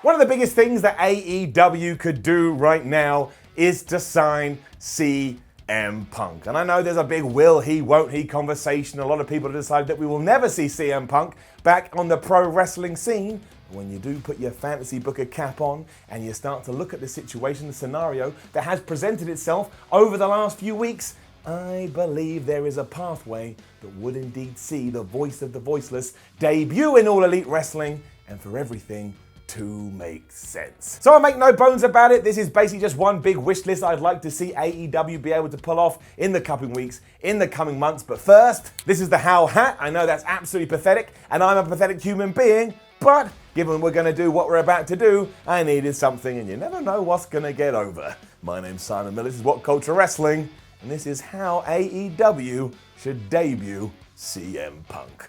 One of the biggest things that AEW could do right now is to sign CM Punk. And I know there's a big will he, won't he conversation. A lot of people have decided that we will never see CM Punk back on the pro wrestling scene. When you do put your fantasy booker cap on and you start to look at the situation, the scenario that has presented itself over the last few weeks, I believe there is a pathway that would indeed see the voice of the voiceless debut in All Elite Wrestling, and for everything to make sense. So I make no bones about it, this is basically just one big wish list I'd like to see AEW be able to pull off in the coming weeks, in the coming months. But first, this is the Howl hat. I know that's absolutely pathetic, and I'm a pathetic human being, but given we're going to do what we're about to do, I needed something, and you never know what's going to get over. My name's Simon Miller, this is WhatCulture Wrestling, and this is how AEW should debut CM Punk.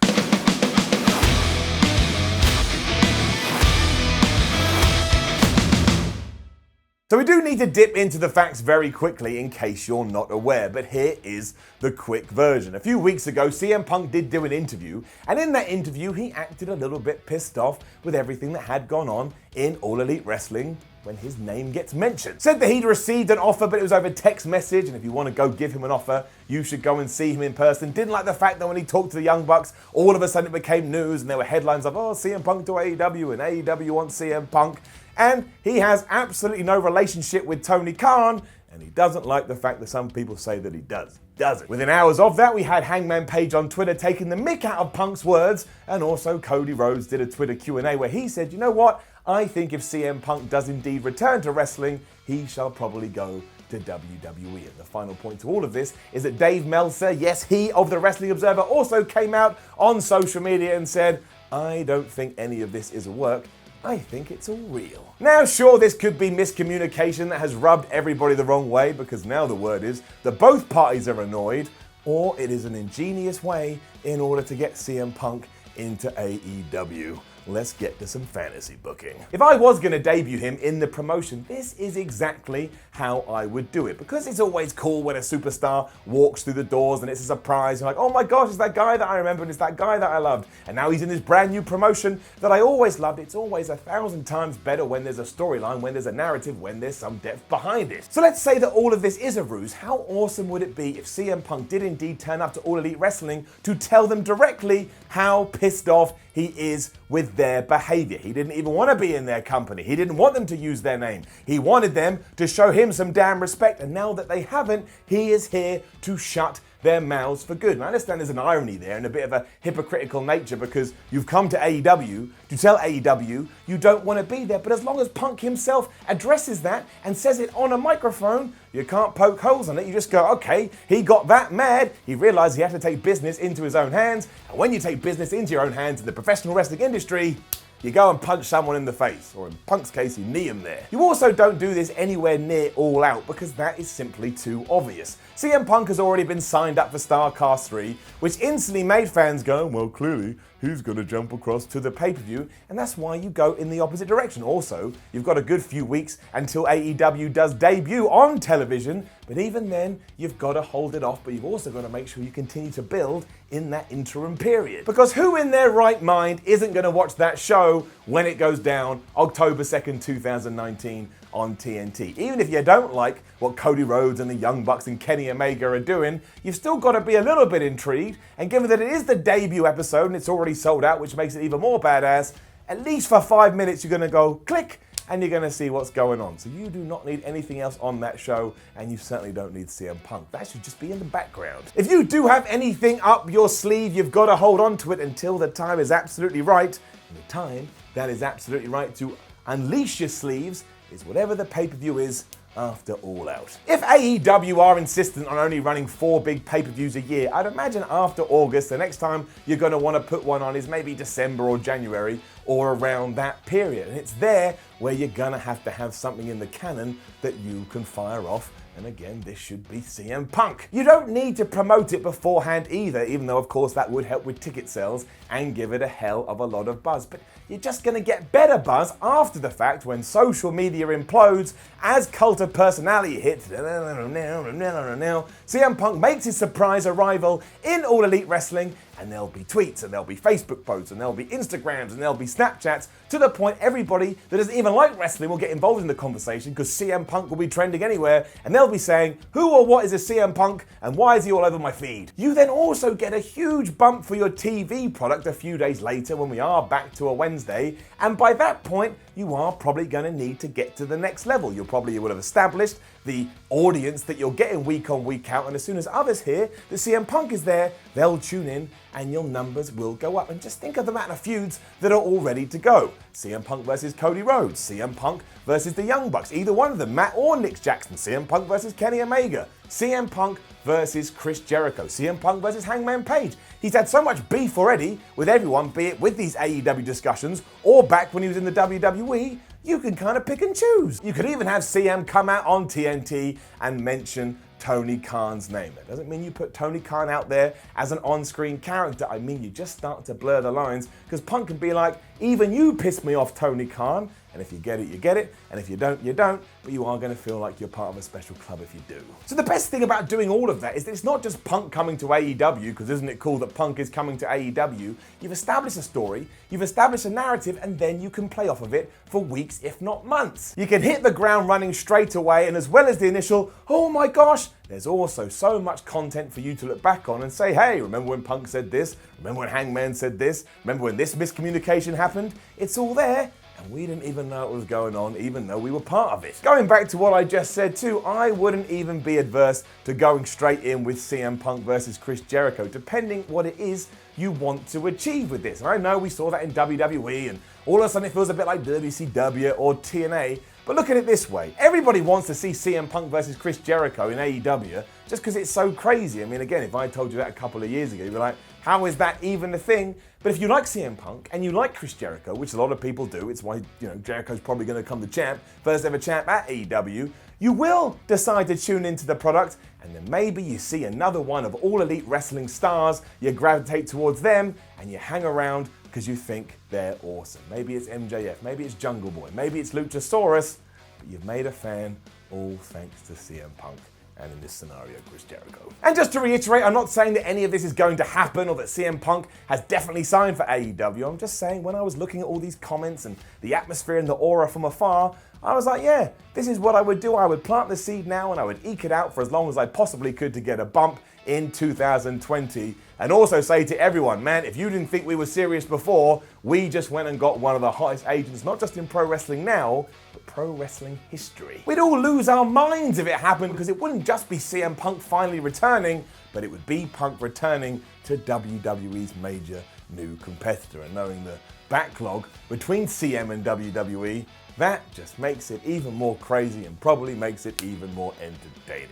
So we do need to dip into the facts very quickly in case you're not aware, but here is the quick version. A few weeks ago, CM Punk did do an interview, and in that interview, he acted a little bit pissed off with everything that had gone on in All Elite Wrestling when his name gets mentioned. Said that he'd received an offer, but it was over text message, and if you want to go give him an offer, you should go and see him in person. Didn't like the fact that when he talked to the Young Bucks, all of a sudden it became news, and there were headlines of, oh, CM Punk to AEW, and AEW wants CM Punk. And he has absolutely no relationship with Tony Khan, and he doesn't like the fact that some people say that he doesn't. Within hours of that, we had Hangman Page on Twitter taking the mick out of Punk's words, and also Cody Rhodes did a Twitter Q&A where he said, you know what, I think if CM Punk does indeed return to wrestling, he shall probably go to WWE. And the final point to all of this is that Dave Meltzer, yes, he of the Wrestling Observer, also came out on social media and said, I don't think any of this is a work. I think it's all real. Now, sure, this could be miscommunication that has rubbed everybody the wrong way, because now the word is that both parties are annoyed, or it is an ingenious way in order to get CM Punk into AEW. Let's get to some fantasy booking. If I was going to debut him in the promotion, this is exactly how I would do it. Because it's always cool when a superstar walks through the doors and it's a surprise. You're like, oh my gosh, it's that guy that I remember and it's that guy that I loved. And now he's in this brand new promotion that I always loved. It's always 1,000 times better when there's a storyline, when there's a narrative, when there's some depth behind it. So let's say that all of this is a ruse. How awesome would it be if CM Punk did indeed turn up to All Elite Wrestling to tell them directly how pissed off he is with their behavior. He didn't even want to be in their company. He didn't want them to use their name. He wanted them to show him some damn respect, and now that they haven't, he is here to shut their mouths for good. And I understand there's an irony there and a bit of a hypocritical nature, because you've come to AEW to tell AEW you don't want to be there, but as long as Punk himself addresses that and says it on a microphone, you can't poke holes in it. You just go, okay, he got that mad, he realized he had to take business into his own hands, and when you take business into your own hands in the professional wrestling industry, you go and punch someone in the face, or in Punk's case, you knee him there. You also don't do this anywhere near All Out, because that is simply too obvious. CM Punk has already been signed up for Starcast III, which instantly made fans go, well, clearly, he's going to jump across to the pay-per-view, and that's why you go in the opposite direction. Also, you've got a good few weeks until AEW does debut on television, but even then, you've got to hold it off, but you've also got to make sure you continue to build in that interim period. Because who in their right mind isn't going to watch that show when it goes down October 2nd, 2019 on TNT? Even if you don't like what Cody Rhodes and the Young Bucks and Kenny Omega are doing, you've still got to be a little bit intrigued, and given that it is the debut episode and it's already sold out, which makes it even more badass, at least for 5 minutes you're going to go click, and you're going to see what's going on. So you do not need anything else on that show, and you certainly don't need CM Punk. That should just be in the background. If you do have anything up your sleeve, you've got to hold on to it until the time is absolutely right. And the time that is absolutely right to unleash your sleeves is whatever the pay-per-view is after All Out. If AEW are insistent on only running 4 big pay-per-views a year, I'd imagine after August, the next time you're going to want to put one on is maybe December or January, or around that period. And it's there where you're going to have something in the canon that you can fire off. And again, this should be CM Punk. You don't need to promote it beforehand either, even though of course that would help with ticket sales and give it a hell of a lot of buzz. But you're just going to get better buzz after the fact when social media implodes, as cult of personality hits. CM Punk makes his surprise arrival in All Elite Wrestling, and there'll be tweets, and there'll be Facebook posts, and there'll be Instagrams, and there'll be Snapchats, to the point everybody that doesn't even like wrestling will get involved in the conversation because CM Punk will be trending anywhere, and they'll be saying, who or what is a CM Punk, and why is he all over my feed? You then also get a huge bump for your TV product a few days later when we are back to a Wednesday, and by that point, you are probably going to need to get to the next level. You would have established the audience that you're getting week on, week out, and as soon as others hear that CM Punk is there, they'll tune in and your numbers will go up. And just think of the amount of feuds that are all ready to go. CM Punk versus Cody Rhodes, CM Punk versus the Young Bucks, either one of them, Matt or Nick Jackson, CM Punk versus Kenny Omega, CM Punk versus Chris Jericho, CM Punk versus Hangman Page. He's had so much beef already with everyone, be it with these AEW discussions or back when he was in the WWE, you can kind of pick and choose. You could even have CM come out on TNT and mention Tony Khan's name. That doesn't mean you put Tony Khan out there as an on-screen character. I mean, you just start to blur the lines because Punk can be like, even you pissed me off, Tony Khan. And if you get it, you get it. And if you don't, you don't. But you are going to feel like you're part of a special club if you do. So the best thing about doing all of that is that it's not just Punk coming to AEW, because isn't it cool that Punk is coming to AEW? You've established a story, you've established a narrative, and then you can play off of it for weeks, if not months. You can hit the ground running straight away, and as well as the initial, oh my gosh, there's also so much content for you to look back on and say, hey, remember when Punk said this? Remember when Hangman said this? Remember when this miscommunication happened? It's all there. And we didn't even know what was going on, even though we were part of it. Going back to what I just said too, I wouldn't even be adverse to going straight in with CM Punk versus Chris Jericho, depending what it is you want to achieve with this. And I know we saw that in WWE, and all of a sudden it feels a bit like WCW or TNA, but look at it this way. Everybody wants to see CM Punk versus Chris Jericho in AEW just because it's so crazy. I mean, again, if I told you that a couple of years ago, you'd be like, how is that even a thing? But if you like CM Punk and you like Chris Jericho, which a lot of people do, it's why, Jericho's probably going to become the champ, first ever champ at AEW, you will decide to tune into the product, and then maybe you see another one of All Elite Wrestling stars, you gravitate towards them, and you hang around because you think they're awesome. Maybe it's MJF, maybe it's Jungle Boy, maybe it's Luchasaurus, but you've made a fan all thanks to CM Punk. And in this scenario, Chris Jericho. And just to reiterate, I'm not saying that any of this is going to happen or that CM Punk has definitely signed for AEW. I'm just saying when I was looking at all these comments and the atmosphere and the aura from afar, I was like, yeah, this is what I would do. I would plant the seed now and I would eke it out for as long as I possibly could to get a bump in 2020. And also say to everyone, man, if you didn't think we were serious before, we just went and got one of the hottest agents, not just in pro wrestling now, but pro wrestling history. We'd all lose our minds if it happened because it wouldn't just be CM Punk finally returning, but it would be Punk returning to WWE's major new competitor. And knowing the backlog between CM and WWE, that just makes it even more crazy and probably makes it even more entertaining.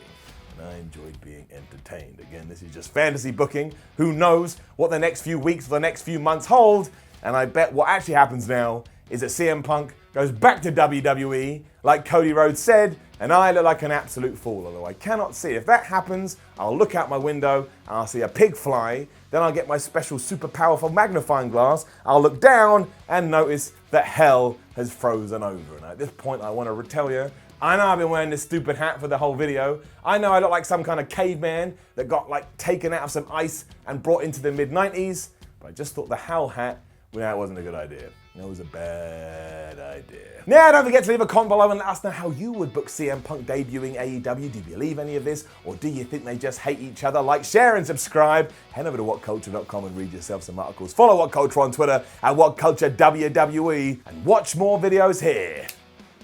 And I enjoyed being entertained. Again, this is just fantasy booking. Who knows what the next few weeks or the next few months hold? And I bet what actually happens now is that CM Punk goes back to WWE, like Cody Rhodes said, and I look like an absolute fool, although I cannot see. If that happens, I'll look out my window and I'll see a pig fly, then I'll get my special super powerful magnifying glass, I'll look down and notice that hell has frozen over. And at this point, I want to tell you, I know I've been wearing this stupid hat for the whole video. I know I look like some kind of caveman that got taken out of some ice and brought into the mid-90s, but I just thought the Hal hat, that wasn't a good idea. It was a bad idea. Now, don't forget to leave a comment below and let us know how you would book CM Punk debuting AEW. Do you believe any of this? Or do you think they just hate each other? Like, share, and subscribe. Head over to WhatCulture.com and read yourself some articles. Follow WhatCulture on Twitter at WhatCulture WWE. And watch more videos here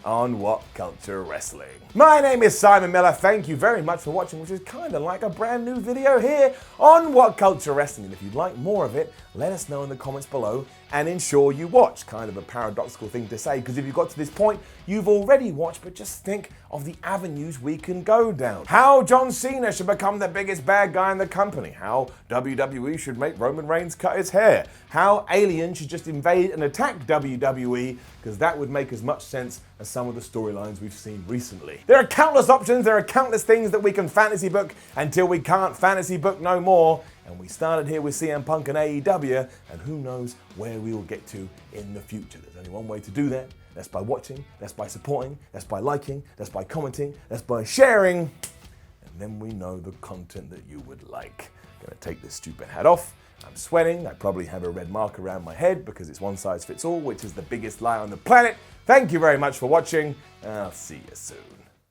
on WhatCulture Wrestling. My name is Simon Miller. Thank you very much for watching, which is kind of like a brand new video here on WhatCulture Wrestling. And if you'd like more of it, let us know in the comments below and ensure you watch. Kind of a paradoxical thing to say, because if you've got to this point, you've already watched, but just think of the avenues we can go down. How John Cena should become the biggest bad guy in the company. How WWE should make Roman Reigns cut his hair. How aliens should just invade and attack WWE, because that would make as much sense as some of the storylines we've seen recently. There are countless options, there are countless things that we can fantasy book until we can't fantasy book no more. And we started here with CM Punk and AEW, and who knows where we will get to in the future. There's only one way to do that. That's by watching, that's by supporting, that's by liking, that's by commenting, that's by sharing. And then we know the content that you would like. I'm gonna take this stupid hat off, I'm sweating, I probably have a red mark around my head because it's one size fits all, which is the biggest lie on the planet. Thank you very much for watching, and I'll see you soon.